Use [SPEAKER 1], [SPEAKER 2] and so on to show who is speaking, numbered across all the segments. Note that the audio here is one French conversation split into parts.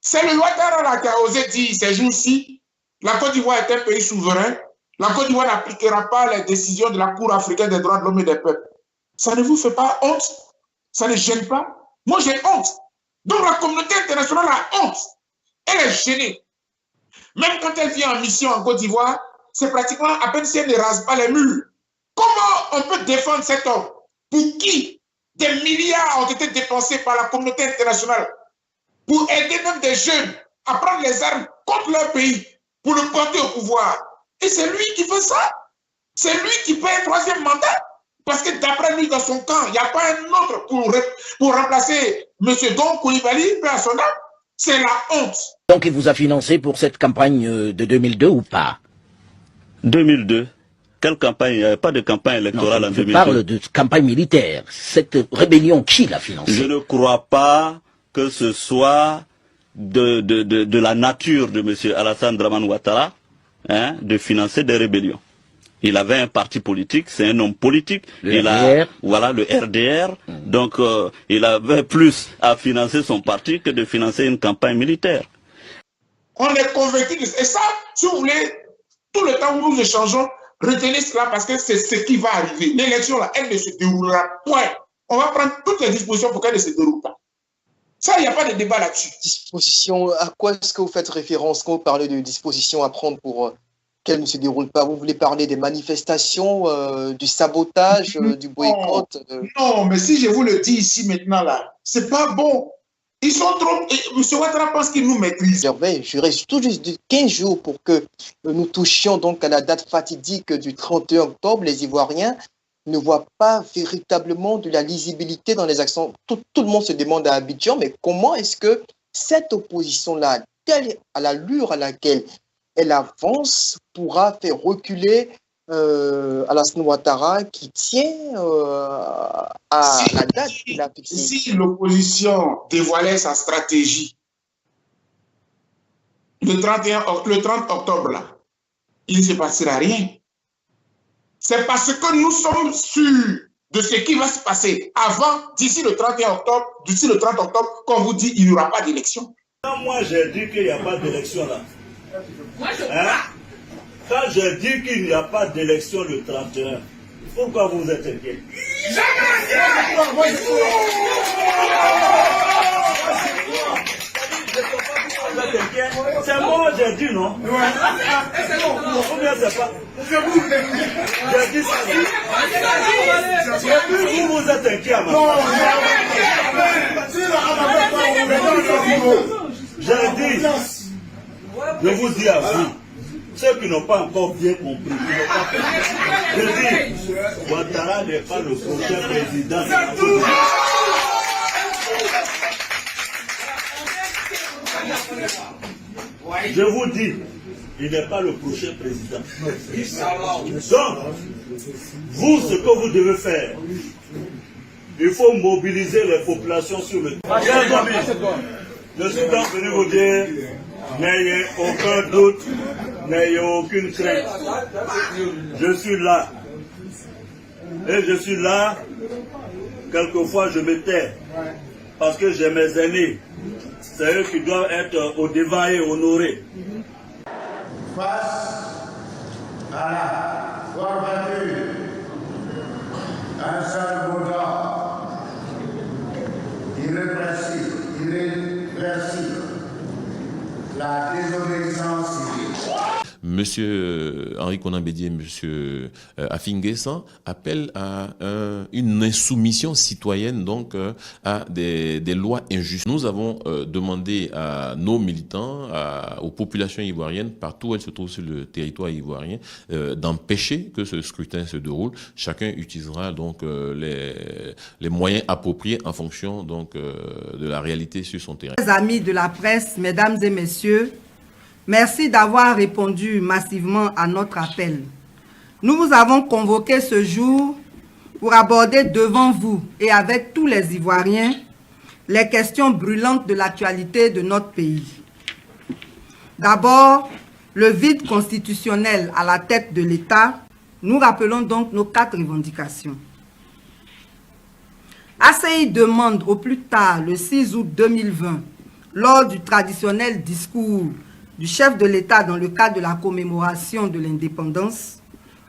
[SPEAKER 1] C'est le Ouattara là qui a osé dire ces jours-ci, la Côte d'Ivoire est un pays souverain, la Côte d'Ivoire n'appliquera pas les décisions de la Cour africaine des droits de l'homme et des peuples. Ça ne vous fait pas honte? Ça ne gêne pas? Moi, j'ai honte. Donc, la communauté internationale a honte. Elle est gênée. Même quand elle vient en mission en Côte d'Ivoire, c'est pratiquement à peine si elle ne rase pas les murs. Comment on peut défendre cet homme pour qui des milliards ont été dépensés par la communauté internationale pour aider même des jeunes à prendre les armes contre leur pays pour le porter au pouvoir? Et c'est lui qui fait ça. C'est lui qui paie un troisième mandat. Parce que d'après lui, dans son camp, il n'y a pas un autre pour remplacer M. Don Coulibaly, paix à son âme. C'est la honte.
[SPEAKER 2] Donc il vous a financé pour cette campagne de 2002 ou pas?
[SPEAKER 3] 2002. Quelle campagne? Il n'y avait pas de campagne électorale en 2002.
[SPEAKER 2] Je parle de campagne militaire. Cette rébellion, qui l'a financée?
[SPEAKER 3] Je ne crois pas que ce soit de la nature de M. Alassane Dramane Ouattara de financer des rébellions. Il avait un parti politique, c'est un homme politique.
[SPEAKER 2] Le RDR.
[SPEAKER 3] Voilà, le RDR. Donc, il avait plus à financer son parti que de financer une campagne militaire.
[SPEAKER 1] On est convaincu de ça. Et ça, si vous voulez, tout le temps où nous échangeons, retenez cela parce que c'est ce qui va arriver. L'élection, là, elle ne se déroulera point. On va prendre toutes les dispositions pour qu'elle ne se déroule pas. Ça, il n'y a pas de débat là-dessus.
[SPEAKER 4] Disposition, à quoi est-ce que vous faites référence quand vous parlez de dispositions à prendre pour qu'elle ne se déroule pas? Vous voulez parler des manifestations, du sabotage, du boycott
[SPEAKER 1] Non, mais si je vous le dis ici maintenant, là, c'est pas bon. Ils sont trop... M. Ouattara pense qu'il nous maîtrise.
[SPEAKER 4] Je reste tout juste de 15 jours pour que nous touchions donc à la date fatidique du 31 octobre. Les Ivoiriens ne voient pas véritablement de la lisibilité dans les actions. Tout le monde se demande à Abidjan, mais comment est-ce que cette opposition-là, à l'allure à laquelle elle avance, pourra faire reculer Alassane Ouattara qui tient à la date qu'il a fixée?
[SPEAKER 1] Si l'opposition dévoilait sa stratégie le 30 octobre, là, il ne se passera rien. C'est parce que nous sommes sûrs de ce qui va se passer avant, d'ici le 31 octobre, d'ici le 30 octobre, qu'on vous dit qu'il n'y aura pas d'élection.
[SPEAKER 5] Moi, j'ai dit qu'il n'y a pas d'élection là.
[SPEAKER 6] Moi, je crois.
[SPEAKER 5] Quand je dis qu'il n'y a pas d'élection le 31, pourquoi vous êtes inquiet? C'est moi, j'ai dit non. Combien c'est pas? J'ai dit ça. Vous êtes inquiet à ma j'ai dit, je vous dis à vous, ceux qui n'ont pas encore bien compris, je dis, Ouattara n'est pas le prochain président. Je vous dis, il n'est pas le prochain président. Donc, vous, ce que vous devez faire, il faut mobiliser les populations sur le terrain. Je suis donc venu vous dire, n'ayez aucun doute, n'ayez aucune crainte. Je suis là. Et je suis là, quelquefois je me tais, parce que j'ai mes aînés. C'est eux qui doivent être au devant et honorés.
[SPEAKER 7] Face à la forfaiture, un seul mandat irréversible, la désobéissance civile.
[SPEAKER 8] Monsieur Henri Konan Bédié et Monsieur Afinguessan appellent à une insoumission citoyenne, donc à des lois injustes. Nous avons demandé à nos militants, aux populations ivoiriennes, partout où elles se trouvent sur le territoire ivoirien, d'empêcher que ce scrutin se déroule. Chacun utilisera donc les moyens appropriés en fonction donc de la réalité sur son terrain.
[SPEAKER 9] Amis de la presse, mesdames et messieurs, merci d'avoir répondu massivement à notre appel. Nous vous avons convoqué ce jour pour aborder devant vous et avec tous les Ivoiriens les questions brûlantes de l'actualité de notre pays. D'abord, le vide constitutionnel à la tête de l'État. Nous rappelons donc nos 4 revendications. ACI demande au plus tard le 6 août 2020 lors du traditionnel discours du chef de l'État dans le cadre de la commémoration de l'indépendance,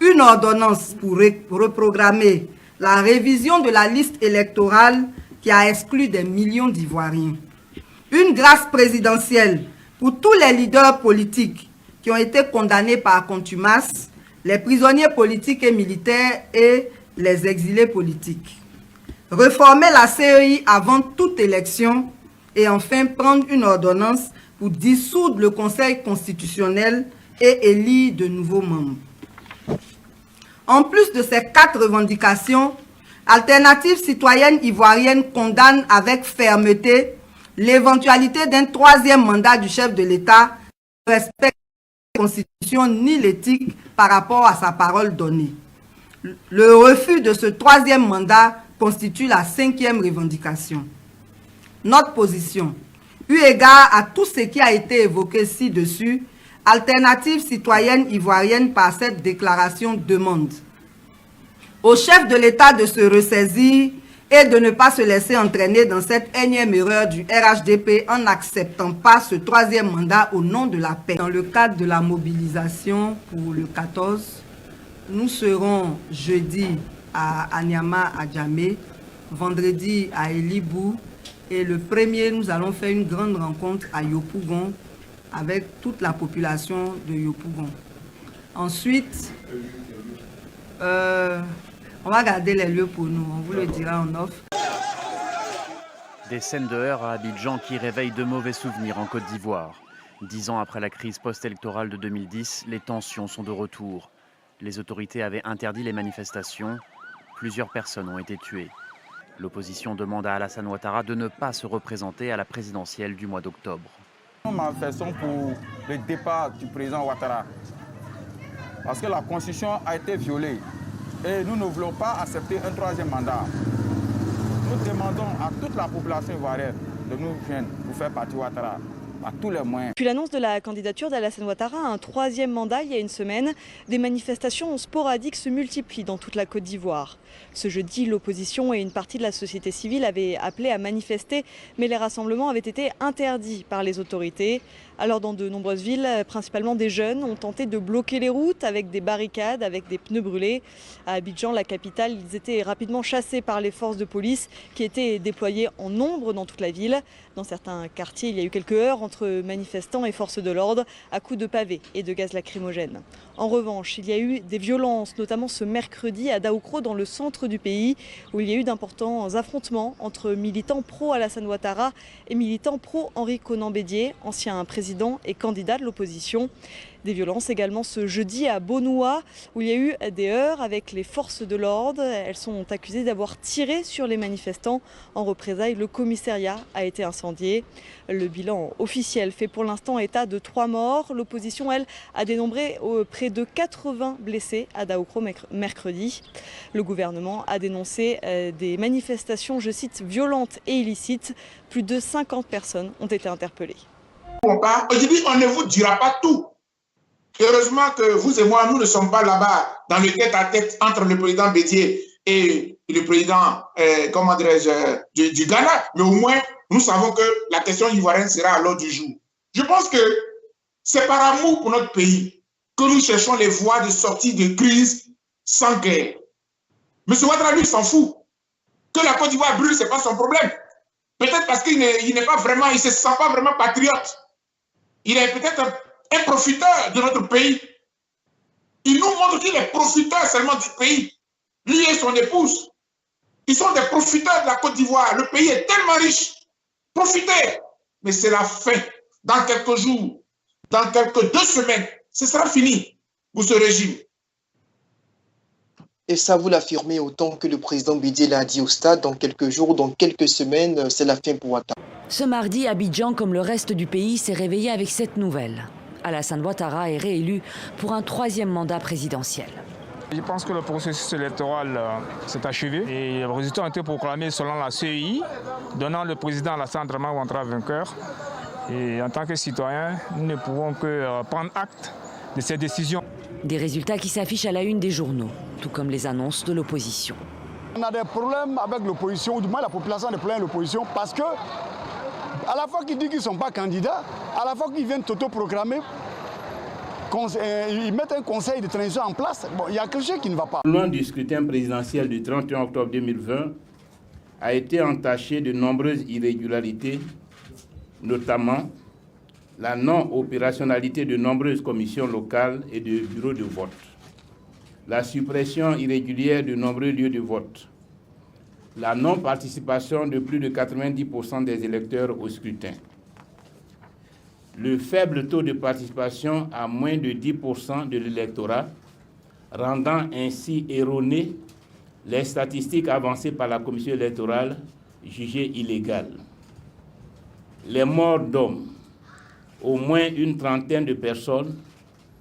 [SPEAKER 9] une ordonnance pour reprogrammer la révision de la liste électorale qui a exclu des millions d'Ivoiriens. Une grâce présidentielle pour tous les leaders politiques qui ont été condamnés par contumace, les prisonniers politiques et militaires et les exilés politiques. Reformer la CEI avant toute élection et enfin prendre une ordonnance pour dissoudre le Conseil constitutionnel et élire de nouveaux membres. En plus de ces 4 revendications, Alternative citoyenne ivoirienne condamne avec fermeté l'éventualité d'un 3e mandat du chef de l'État qui ne respecte la Constitution ni l'éthique par rapport à sa parole donnée. Le refus de ce 3e mandat constitue la 5e revendication. Notre position, eu égard à tout ce qui a été évoqué ci-dessus, Alternative citoyenne ivoirienne par cette déclaration demande au chef de l'État de se ressaisir et de ne pas se laisser entraîner dans cette énième erreur du RHDP en n'acceptant pas ce 3e mandat au nom de la paix. Dans le cadre de la mobilisation pour le 14, nous serons jeudi à Anyama, à Djamé, vendredi à Elibou et le 1er, nous allons faire une grande rencontre à Yopougon avec toute la population de Yopougon. Ensuite, on va garder les lieux pour nous, on vous le dira en off.
[SPEAKER 10] Des scènes de heurts à Abidjan qui réveillent de mauvais souvenirs en Côte d'Ivoire. 10 ans après la crise post-électorale de 2010, les tensions sont de retour. Les autorités avaient interdit les manifestations. Plusieurs personnes ont été tuées. L'opposition demande à Alassane Ouattara de ne pas se représenter à la présidentielle du mois d'octobre.
[SPEAKER 11] Nous manifestons pour le départ du président Ouattara. Parce que la Constitution a été violée. Et nous ne voulons pas accepter un 3e mandat. Nous demandons à toute la population ivoirienne de nous joindre pour faire partie Ouattara, à tous les moyens.
[SPEAKER 12] Depuis l'annonce de la candidature d'Alassane Ouattara à un 3e mandat il y a une semaine, des manifestations sporadiques se multiplient dans toute la Côte d'Ivoire. Ce jeudi, l'opposition et une partie de la société civile avaient appelé à manifester, mais les rassemblements avaient été interdits par les autorités. Alors dans de nombreuses villes, principalement des jeunes, ont tenté de bloquer les routes avec des barricades, avec des pneus brûlés. À Abidjan, la capitale, ils étaient rapidement chassés par les forces de police qui étaient déployées en nombre dans toute la ville. Dans certains quartiers, il y a eu quelques heurts entre manifestants et forces de l'ordre à coups de pavés et de gaz lacrymogène. En revanche, il y a eu des violences, notamment ce mercredi à Daoukro, dans le centre du pays, où il y a eu d'importants affrontements entre militants pro-Alassane Ouattara et militants pro-Henri Konan Bédié, ancien président et candidat de l'opposition. Des violences également ce jeudi à Bonoua, où il y a eu des heurts avec les forces de l'ordre. Elles sont accusées d'avoir tiré sur les manifestants. En représailles, le commissariat a été incendié. Le bilan officiel fait pour l'instant état de 3 morts. L'opposition, elle, a dénombré près de 80 blessés à Daoukro mercredi. Le gouvernement a dénoncé des manifestations, je cite, violentes et illicites. Plus de 50 personnes ont été interpellées.
[SPEAKER 1] Aujourd'hui, on ne vous dira pas tout. Heureusement que vous et moi, nous ne sommes pas là-bas dans le tête-à-tête entre le président Bédié et le président du Ghana. Mais au moins, nous savons que la question ivoirienne sera à l'ordre du jour. Je pense que c'est par amour pour notre pays que nous cherchons les voies de sortie de crise sans guerre. M. Ouattara, lui, s'en fout. Que la Côte d'Ivoire brûle, ce n'est pas son problème. Peut-être parce qu'il n'est pas vraiment, il ne se sent pas vraiment patriote. Il est peut-être un profiteur de notre pays. Il nous montre qu'il est profiteur seulement du pays. Lui et son épouse. Ils sont des profiteurs de la Côte d'Ivoire. Le pays est tellement riche. Profitez. Mais c'est la fin. Dans quelques jours, dans quelques 2 semaines, ce sera fini pour ce régime.
[SPEAKER 4] Et ça, vous l'affirmez autant que le président Bédié l'a dit au stade, dans quelques jours, dans quelques semaines, c'est la fin pour Ouattara.
[SPEAKER 13] Ce mardi, Abidjan, comme le reste du pays, s'est réveillé avec cette nouvelle. Alassane Ouattara est réélu pour un 3e mandat présidentiel.
[SPEAKER 14] Je pense que le processus électoral s'est achevé et les résultats ont été proclamés selon la CEI, donnant le président Alassane Draman Ouattara vainqueur. Et en tant que citoyens, nous ne pouvons que prendre acte de ces décisions.
[SPEAKER 13] Des résultats qui s'affichent à la une des journaux, tout comme les annonces de l'opposition.
[SPEAKER 15] On a des problèmes avec l'opposition, ou du moins la population a des problèmes avec l'opposition parce que À la fois qu'ils disent qu'ils ne sont pas candidats, à la fois qu'ils viennent t'auto-proclamer, ils mettent un conseil de transition en place. Bon, il y a quelque chose qui ne va pas.
[SPEAKER 16] Loin du scrutin présidentiel du 31 octobre 2020 a été entaché de nombreuses irrégularités, notamment la non-opérationnalité de nombreuses commissions locales et de bureaux de vote, la suppression irrégulière de nombreux lieux de vote, la non-participation de plus de 90% des électeurs au scrutin, le faible taux de participation à moins de 10% de l'électorat, rendant ainsi erronées les statistiques avancées par la commission électorale jugées illégales. Les morts d'hommes, au moins une trentaine de personnes,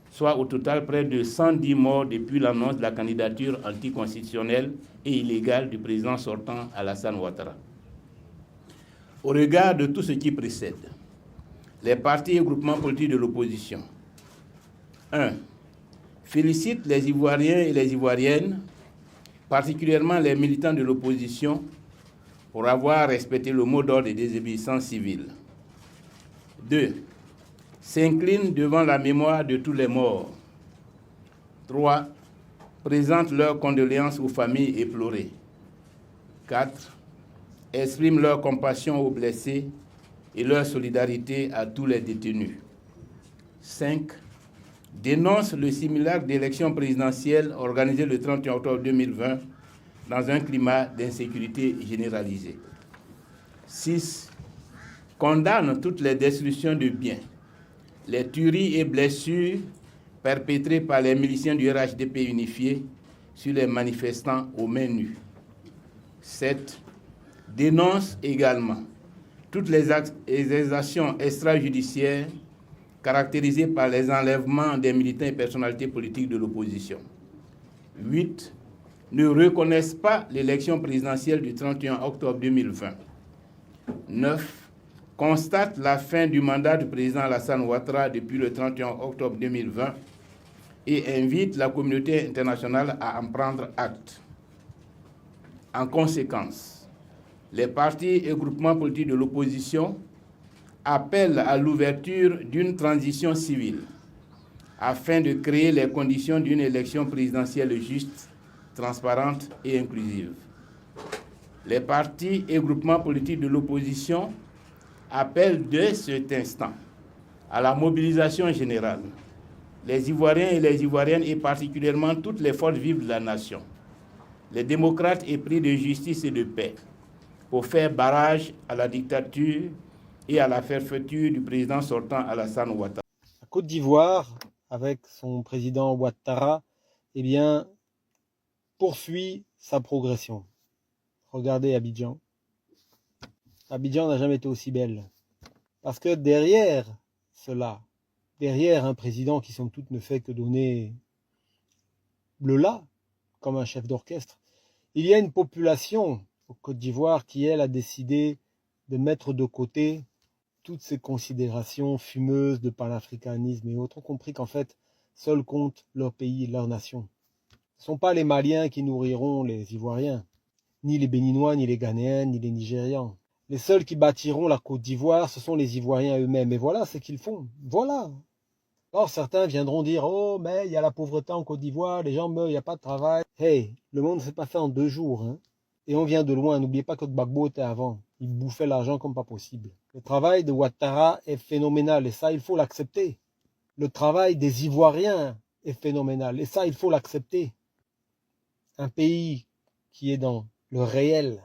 [SPEAKER 16] soit au total près de 110 morts depuis l'annonce de la candidature anticonstitutionnelle et illégale du président sortant Alassane Ouattara. Au regard de tout ce qui précède, les partis et groupements politiques de l'opposition, 1. Félicitent les Ivoiriens et les Ivoiriennes, particulièrement les militants de l'opposition, pour avoir respecté le mot d'ordre des désobéissances civiles. 2. S'inclinent devant la mémoire de tous les morts. 3. Présentent leurs condoléances aux familles éplorées. 4. Expriment leur compassion aux blessés et leur solidarité à tous les détenus. 5. Dénoncent le simulacre d'élection présidentielle organisé le 31 octobre 2020 dans un climat d'insécurité généralisée. 6. Condamnent toutes les destructions de biens, les tueries et blessures perpétrées par les miliciens du RHDP unifié sur les manifestants aux mains nues. 7. Dénoncent également toutes les actions extrajudiciaires caractérisées par les enlèvements des militants et personnalités politiques de l'opposition. 8. Ne reconnaissent pas l'élection présidentielle du 31 octobre 2020. 9. Constatent la fin du mandat du président Alassane Ouattara depuis le 31 octobre 2020 et invitent la communauté internationale à en prendre acte. En conséquence, les partis et groupements politiques de l'opposition appellent à l'ouverture d'une transition civile afin de créer les conditions d'une élection présidentielle juste, transparente et inclusive. Les partis et groupements politiques de l'opposition appellent dès cet instant à la mobilisation générale, les Ivoiriens et les Ivoiriennes et particulièrement toutes les forces vives de la nation, les démocrates épris de justice et de paix, pour faire barrage à la dictature et à la fermeture du président sortant Alassane Ouattara.
[SPEAKER 17] La Côte d'Ivoire, avec son président Ouattara, eh bien, poursuit sa progression. Regardez Abidjan. Abidjan n'a jamais été aussi belle. Parce que derrière cela, derrière un président qui somme toute ne fait que donner le la, comme un chef d'orchestre, il y a une population au Côte d'Ivoire qui, elle, a décidé de mettre de côté toutes ces considérations fumeuses de panafricanisme et autres, ont compris qu'en fait, seul compte leur pays et leur nation. Ce ne sont pas les Maliens qui nourriront les Ivoiriens, ni les Béninois, ni les Ghanéens, ni les Nigérians. Les seuls qui bâtiront la Côte d'Ivoire, ce sont les Ivoiriens eux-mêmes. Et voilà ce qu'ils font. Voilà. Or, certains viendront dire « Oh, mais il y a la pauvreté en Côte d'Ivoire, les gens meurent, il n'y a pas de travail. » Hey, le monde ne s'est pas fait en 2 jours, hein. Et on vient de loin. N'oubliez pas que Gbagbo était avant. Il bouffait l'argent comme pas possible. Le travail de Ouattara est phénoménal et ça, il faut l'accepter. Le travail des Ivoiriens est phénoménal et ça, il faut l'accepter. Un pays qui est dans le réel,